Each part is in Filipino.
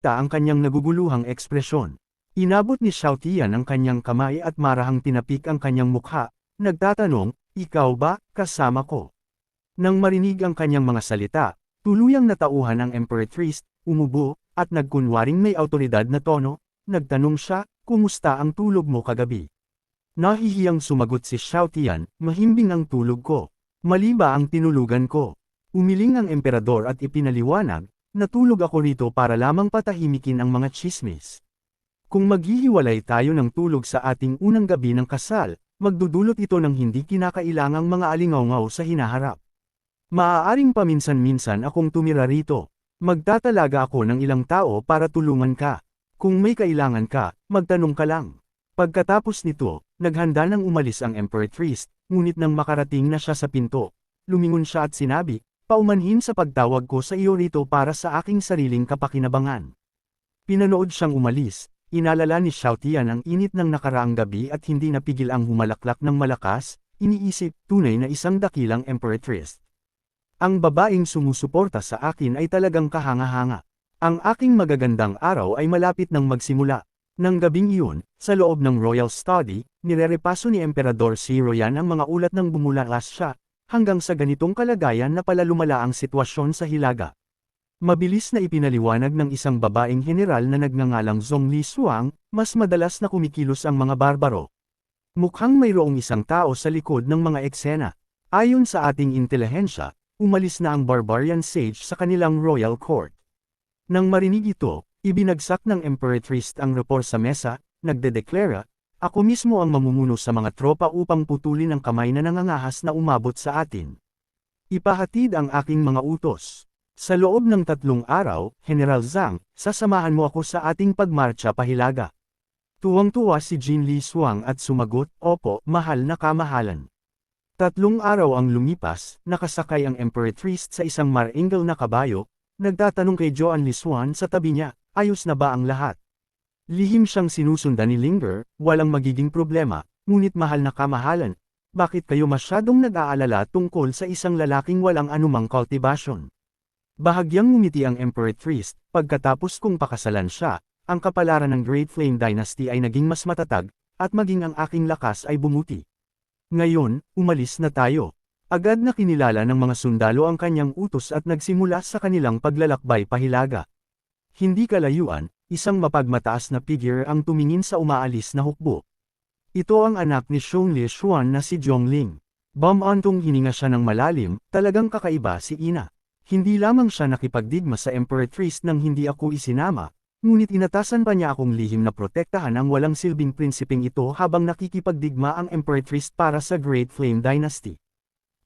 ang kanyang naguguluhang ekspresyon. Inabot ni Xiao Tian ang kanyang kamay at marahang tinapik ang kanyang mukha, nagtatanong, ikaw ba, kasama ko? Nang marinig ang kanyang mga salita, tuluyang natauhan ang Emperoress, umubo, at nagkunwaring may awtoridad na tono, nagtanong siya, kumusta ang tulog mo kagabi? Nahihiyang sumagot si Xiao Tian, mahimbing ang tulog ko. Mali ba ang tinulugan ko? Umiling ang emperador at ipinaliwanag, natulog ako rito para lamang patahimikin ang mga tsismis. Kung maghihiwalay tayo ng tulog sa ating unang gabi ng kasal, magdudulot ito ng hindi kinakailangang mga alingaw-ngaw sa hinaharap. Maaaring paminsan-minsan akong tumira rito. Magtatalaga ako ng ilang tao para tulungan ka. Kung may kailangan ka, magtanong ka lang. Pagkatapos nito, naghanda nang umalis ang Emperoress, ngunit nang makarating na siya sa pinto, lumingon siya at sinabi, paumanhin sa pagtawag ko sa iyo rito para sa aking sariling kapakinabangan. Pinanood siyang umalis, inalala ni Xiao Tian ang init ng nakaraang gabi at hindi napigil ang humalaklak ng malakas, iniisip, tunay na isang dakilang Emperoress. Ang babaeng sumusuporta sa akin ay talagang kahanga-hanga. Ang aking magagandang araw ay malapit nang magsimula. Nang gabing iyon, sa loob ng Royal Study, nirerepaso ni Emperador Xiroyan ang mga ulat ng bumulalas siya, hanggang sa ganitong kalagayan na pala lumala ang sitwasyon sa Hilaga. Mabilis na ipinaliwanag ng isang babaeng general na nagngangalang Zhongli Suang, mas madalas na kumikilos ang mga barbaro. Mukhang mayroong isang tao sa likod ng mga eksena. Ayon sa ating intelihensya, umalis na ang barbarian sage sa kanilang royal court. Nang marinig ito, ibinagsak ng Emperoress ang report sa mesa, nagdedeklara, ako mismo ang mamumuno sa mga tropa upang putulin ang kamay na nangangahas na umabot sa atin. Ipahatid ang aking mga utos. Sa loob ng 3 araw, General Zhang, sasamahan mo ako sa ating pagmarcha pahilaga. Tuwang-tuwa si Jin Li Suang at sumagot, opo, mahal na kamahalan. 3 araw ang lumipas, nakasakay ang Emperoress sa isang maringal na kabayo, nagtatanong kay Joan Li Suan sa tabi niya, ayos na ba ang lahat? Lihim siyang sinusundan ni Linger, walang magiging problema, ngunit mahal na kamahalan, bakit kayo masyadong nag-aalala tungkol sa isang lalaking walang anumang kultibasyon? Bahagyang ngumiti ang Emperoress, pagkatapos kong pakasalan siya, ang kapalaran ng Great Flame Dynasty ay naging mas matatag, at maging ang aking lakas ay bumuti. Ngayon, umalis na tayo. Agad na kinilala ng mga sundalo ang kanyang utos at nagsimula sa kanilang paglalakbay pahilaga. Hindi kalayuan, isang mapagmataas na figure ang tumingin sa umaalis na hukbo. Ito ang anak ni Zhongli Xuan na si Zhongling. Bumantong hininga siya ng malalim, talagang kakaiba si Ina. Hindi lamang siya nakipagdigma sa Emperoress nang hindi ako isinama, ngunit inatasan pa niya akong lihim na protektahan ang walang silbing prinsipeng ito habang nakikipagdigma ang Emperoress para sa Great Flame Dynasty.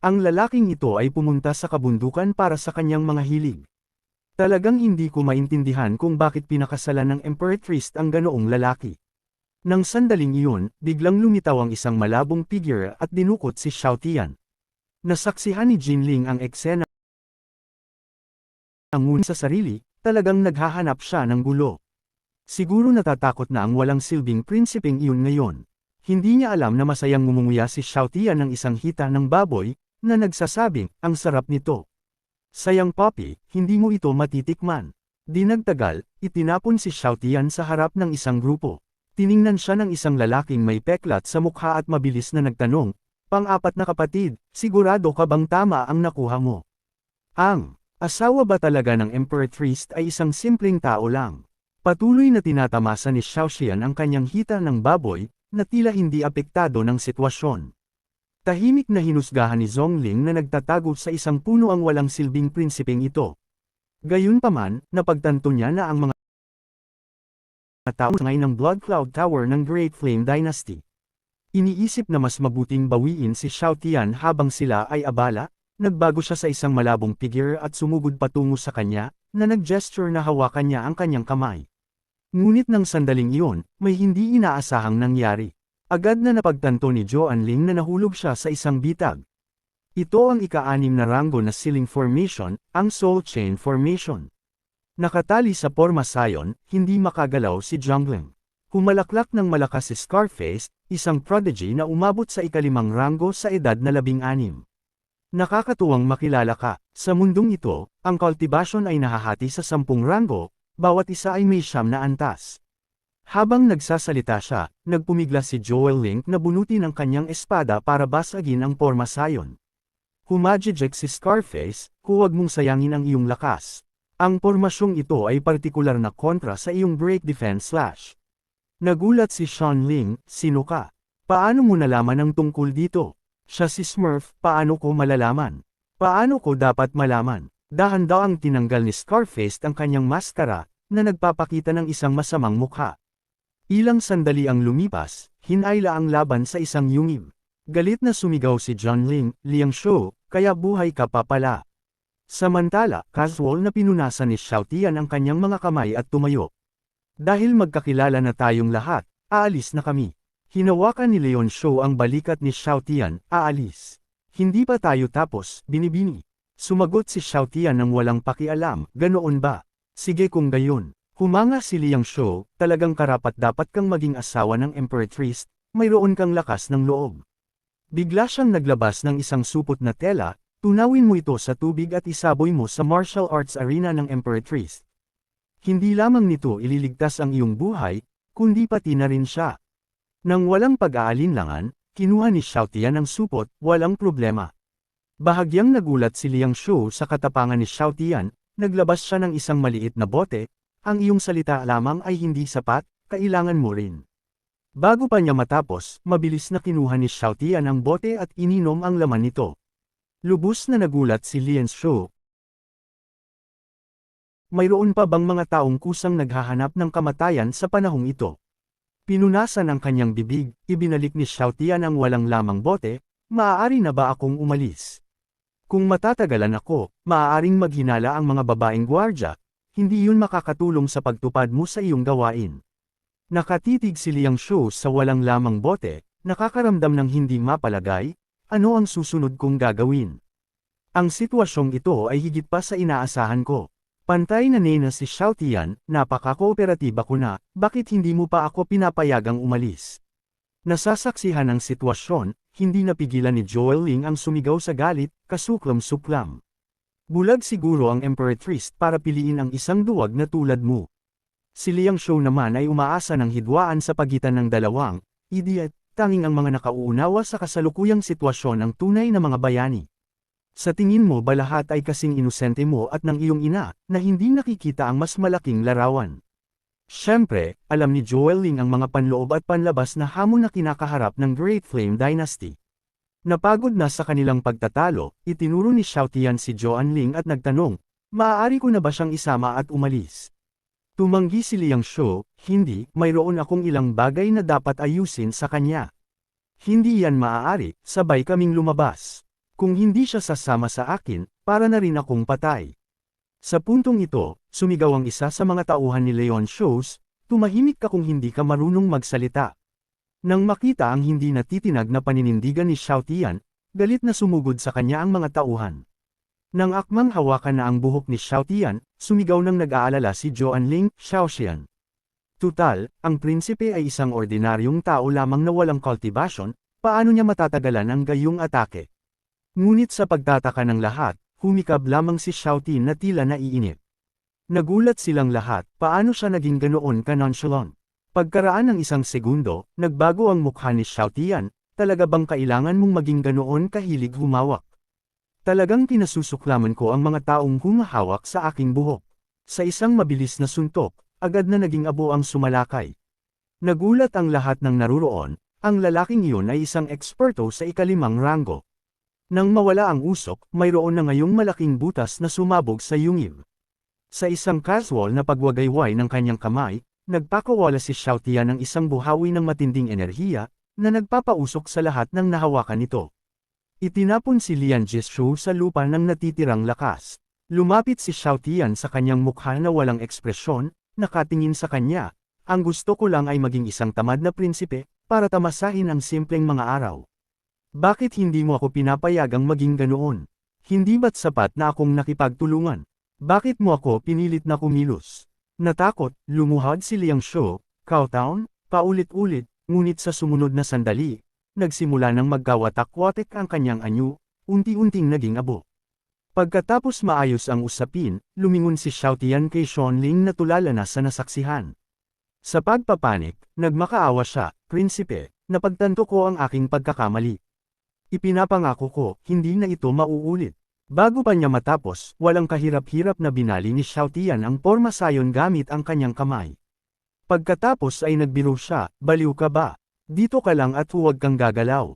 Ang lalaking ito ay pumunta sa kabundukan para sa kanyang mga hilig. Talagang hindi ko maintindihan kung bakit pinakasalan ng Emperoress ang ganoong lalaki. Nang sandaling iyon, biglang lumitaw ang isang malabong figure at dinukot si Xiao Tian. Nasaksihan ni Jinling ang eksena. Ngunit sa sarili, talagang naghahanap siya ng gulo. Siguro natatakot na ang walang silbing prinsipeng iyon ngayon. Hindi niya alam na masayang ngumunguya si Xiao Tian ng isang hita ng baboy, na nagsasabing, ang sarap nito. Sayang Poppy, hindi mo ito matitikman. Di nagtagal, itinapon si Xiao Tian sa harap ng isang grupo. Tiningnan siya ng isang lalaking may peklat sa mukha at mabilis na nagtanong, pang-apat na kapatid, sigurado ka bang tama ang nakuha mo? Ang asawa ba talaga ng Emperoress ay isang simpleng tao lang? Patuloy na tinatamasa ni Xiao Xian ang kanyang hita ng baboy, na tila hindi apektado ng sitwasyon. Tahimik na hinusgahan ni Zhongling na nagtatago sa isang puno ang walang silbing prinsipeng ito. Gayunpaman, napagtanto niya na ang mga tao ngay ng Blood Cloud Tower ng Great Flame Dynasty. Iniisip na mas mabuting bawiin si Xiao Tian habang sila ay abala, nagbago siya sa isang malabong figure at sumugod patungo sa kanya, na nag-gesture na hawakan niya ang kanyang kamay. Ngunit ng sandaling iyon, may hindi inaasahang nangyari. Agad na napagtanto ni Joan Ling na nahulog siya sa isang bitag. Ito ang ika-6 na ranggo na Sealing Formation, ang Soul Chain Formation. Nakatali sa porma sayon, hindi makagalaw si Zhongling. Humalaklak ng malakas si Scarface, isang prodigy na umabot sa ika-5 ranggo sa edad na 16. Nakakatuwang makilala ka. Sa mundong ito, ang kultibasyon ay nahahati sa 10 ranggo, Bawat isa ay may 9 na antas. Habang nagsasalita siya, nagpumigla si Joel Link na bunutin ang kanyang espada para basagin ang porma sayon. Humajijek si Scarface, huwag mong sayangin ang iyong lakas. Ang pormasyong ito ay partikular na kontra sa iyong break defense slash. Nagulat si Sean Ling, sino ka? Paano mo nalaman ang tungkol dito? Siya si Smurf, paano ko malalaman? Paano ko dapat malaman? Dahan-daang tinanggal ni Scarface ang kanyang maskara, na nagpapakita ng isang masamang mukha. Ilang sandali ang lumipas, hinayla ang laban sa isang yungib. Galit na sumigaw si John Ling, Liang Shou, kaya buhay ka pa pala. Samantala, casual na pinunasan ni Xiao Tian ang kanyang mga kamay at tumayo. Dahil magkakilala na tayong lahat, aalis na kami. Hinawakan ni Leon Shou ang balikat ni Xiao Tian, aalis. Hindi pa tayo tapos, binibini. Sumagot si Xiao Tian ng walang pakialam, ganoon ba? Sige kung gayon. Humanga si Liang Shou, talagang karapat-dapat kang maging asawa ng Emperoress, mayroon kang lakas ng loob. Bigla siyang naglabas ng isang supot na tela, tunawin mo ito sa tubig at isaboy mo sa martial arts arena ng Emperoress. Hindi lamang nito ililigtas ang iyong buhay, kundi pati na rin siya. Nang walang pag-aalinlangan, kinuha ni Xiao Tian ang supot, walang problema. Bahagyang nagulat si Liang Shou sa katapangan ni Xiao Tian, naglabas siya ng isang maliit na bote, ang iyong salita lamang ay hindi sapat, kailangan mo rin. Bago pa niya matapos, mabilis na kinuha ni Xiao Tian ang bote at ininom ang laman nito. Lubos na nagulat si Liang Shou. Mayroon pa bang mga taong kusang naghahanap ng kamatayan sa panahong ito? Pinunasan ang kanyang bibig, ibinalik ni Xiao Tian ang walang lamang bote, maaari na ba akong umalis? Kung matatagalan ako, maaaring maghinala ang mga babaeng gwardya, hindi yun makakatulong sa pagtupad mo sa iyong gawain. Nakatitig si Liang Shou sa walang lamang bote, nakakaramdam ng hindi mapalagay, ano ang susunod kong gagawin? Ang sitwasyong ito ay higit pa sa inaasahan ko. Pantay na nena si Xiao Tian, napaka-kooperatiba ko na, bakit hindi mo pa ako pinapayagang umalis? Nasasaksihan ang sitwasyon, hindi napigilan ni Joel Ling ang sumigaw sa galit, kasuklam-suklam. Bulag siguro ang Emperoress para piliin ang isang duwag na tulad mo. Si Liang Shou naman ay umaasa ng hidwaan sa pagitan ng dalawang, idiot, tanging ang mga nakauunawa sa kasalukuyang sitwasyon ang tunay na mga bayani. Sa tingin mo ba lahat ay kasing inosente mo at ng iyong ina, na hindi nakikita ang mas malaking larawan? Siyempre, alam ni Joel Ling ang mga panloob at panlabas na hamon na kinakaharap ng Great Flame Dynasty. Napagod na sa kanilang pagtatalo, itinuro ni Xiao Tian si Joan Ling at nagtanong, maaari ko na ba siyang isama at umalis? Tumanggi si Liang Shou, hindi, mayroon akong ilang bagay na dapat ayusin sa kanya. Hindi yan maaari, sabay kaming lumabas. Kung hindi siya sasama sa akin, para na rin akong patay. Sa puntong ito, sumigaw ang isa sa mga tauhan ni Leon Shou, tumahimik ka kung hindi ka marunong magsalita. Nang makita ang hindi natitinag na paninindigan ni Xiao Tian, galit na sumugod sa kanya ang mga tauhan. Nang akmang hawakan na ang buhok ni Xiao Tian, sumigaw ng nag-aalala si Joan Ling, Xiaoxian. Tutal, ang prinsipe ay isang ordinaryong tao lamang na walang cultivation, paano niya matatagalan ang gayong atake? Ngunit sa pagtataka ng lahat, humikab lamang si Xiao Tian na tila naiinip. Nagulat silang lahat, paano siya naging ganoon ka-nonchalant? Pagkaraan ng isang segundo, nagbago ang mukha ni Xiao Tian, talaga bang kailangan mong maging ganoon kahilig humawak? Talagang kinasusuklaman ko ang mga taong humahawak sa aking buhok. Sa isang mabilis na suntok, agad na naging abo ang sumalakay. Nagulat ang lahat ng naruroon, ang lalaking iyon ay isang eksperto sa ikalimang ranggo. Nang mawala ang usok, mayroon na ngayong malaking butas na sumabog sa yungib. Sa isang casual na pagwagayway ng kanyang kamay, nagpakawala si Xiao Tian ng isang buhawi ng matinding enerhiya, na nagpapausok sa lahat ng nahawakan nito. Itinapon si Lian Jishu sa lupa ng natitirang lakas. Lumapit si Xiao Tian sa kanyang mukha na walang ekspresyon, nakatingin sa kanya. Ang gusto ko lang ay maging isang tamad na prinsipe, para tamasahin ang simpleng mga araw. Bakit hindi mo ako pinapayagang maging ganoon? Hindi ba't sapat na akong nakipagtulungan? Bakit mo ako pinilit na kumilos? Natakot, lumuhad si Liang Shou, Cowtown, paulit-ulit, ngunit sa sumunod na sandali, nagsimula ng magkawatak-watek ang kanyang anyo, unti-unting naging abo. Pagkatapos maayos ang usapin, lumingon si Xiaotian kay Xuanling na tulala na sa nasaksihan. Sa pagpapanik, nagmakaawa siya, Prinsipe, napagtanto ko ang aking pagkakamali. Ipinapangako ko, hindi na ito mauulit. Bago pa niya matapos, walang kahirap-hirap na binali ni Xiaotian ang porma sayon gamit ang kanyang kamay. Pagkatapos ay nagbiro siya, baliw ka ba? Dito ka lang at huwag kang gagalaw.